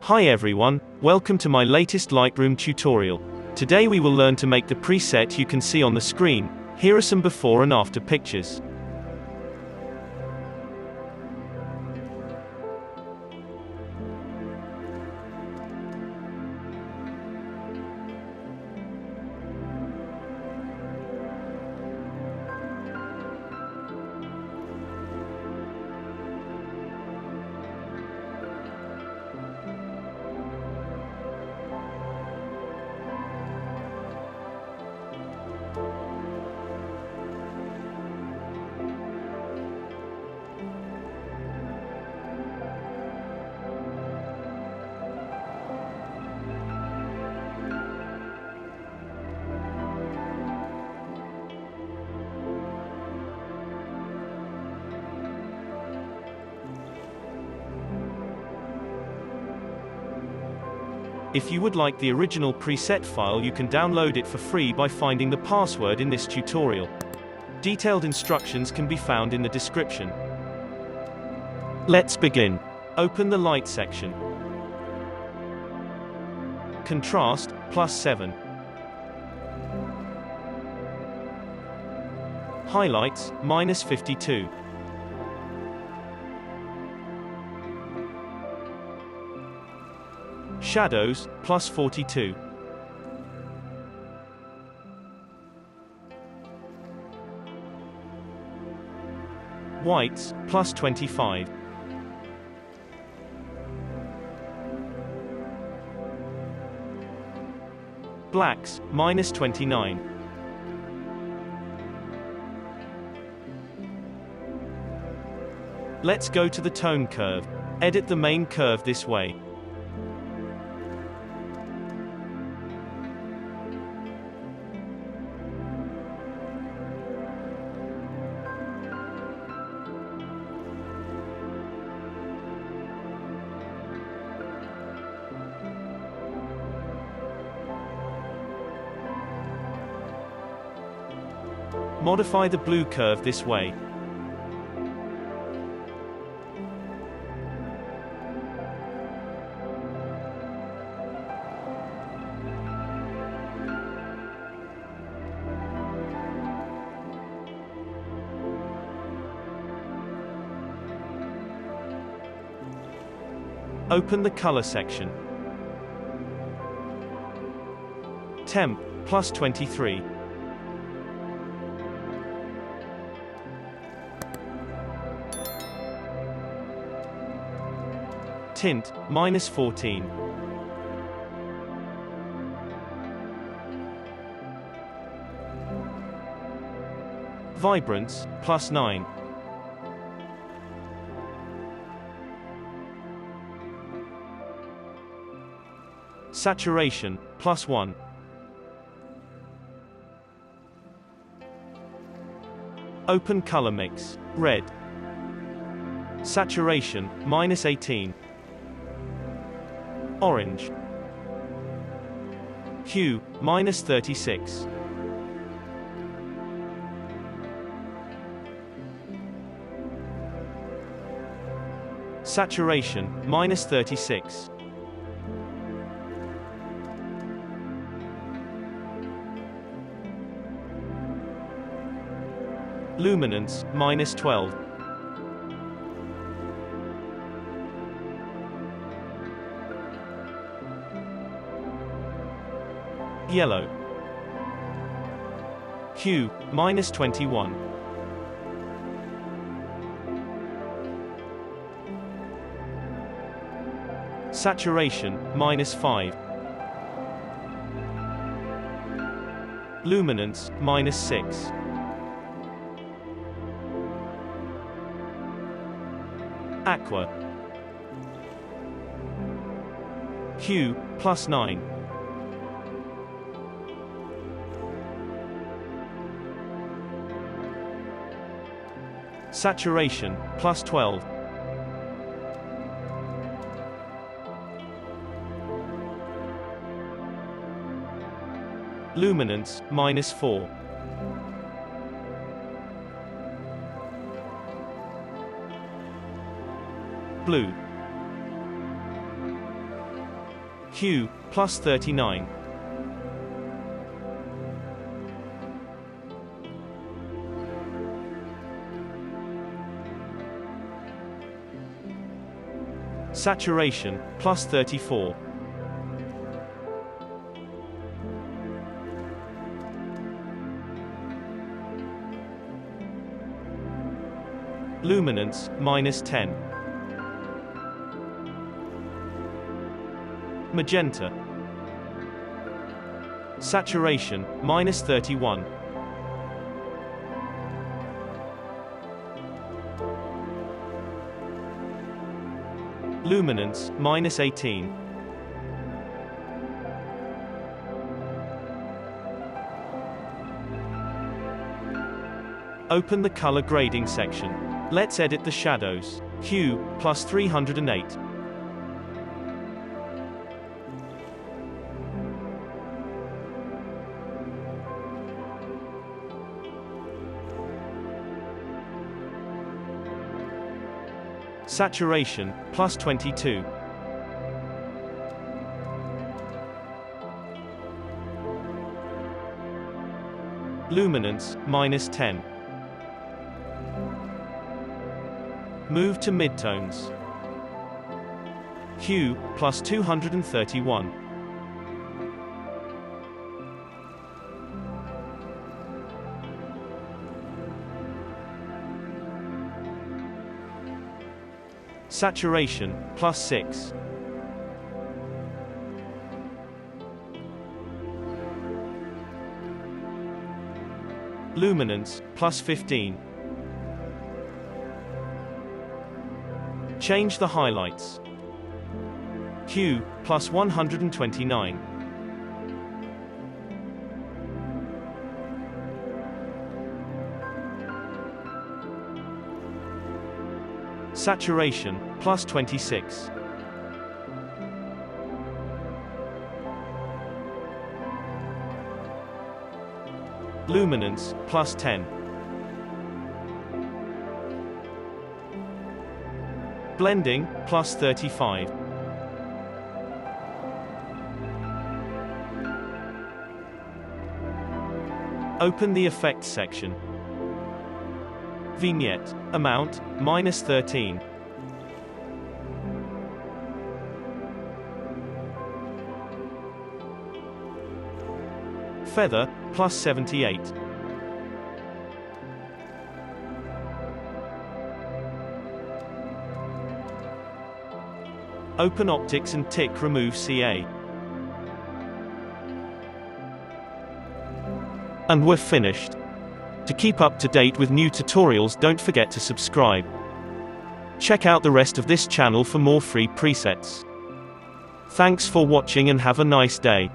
Hi everyone, welcome to my latest Lightroom tutorial. Today we will learn to make the preset you can see on the screen. Here are some before and after pictures. If you would like the original preset file, you can download it for free by finding the password in this tutorial. Detailed instructions can be found in the description. Let's begin. Open the light section. Contrast, +7. Highlights, -52. Shadows, +42. Whites, +25. Blacks, -29. Let's go to the tone curve. Edit the main curve this way. Modify the blue curve this way. Open the color section. Temp, +23. Tint, -14. Vibrance, +9. Saturation, +1. Open color mix. Red. Saturation, -18. Orange. Hue, -36. Saturation, -36. Luminance, -12. Yellow. Hue, -21. Saturation, -5. Luminance, -6. Aqua. Hue, +9. Saturation, +12. Luminance, -4. Blue. Hue, plus 39. Saturation, plus 34. Luminance, minus 10. Magenta. Saturation, minus 31. Luminance, minus 18. Open the color grading section. Let's edit the shadows. Hue, plus 308. Saturation, plus 22. Luminance, minus 10. Move to midtones. Hue, plus 231. Saturation, plus 6. Luminance, plus 15. Change the highlights. Hue, plus 129. Saturation, plus 26. Luminance, plus 10. Blending, plus 35. Open the Effects section. Vignette. Amount, minus 13. Feather, plus 78. Open Optics and tick Remove CA. And we're finished. To keep up to date with new tutorials, don't forget to subscribe. Check out the rest of this channel for more free presets. Thanks for watching and have a nice day.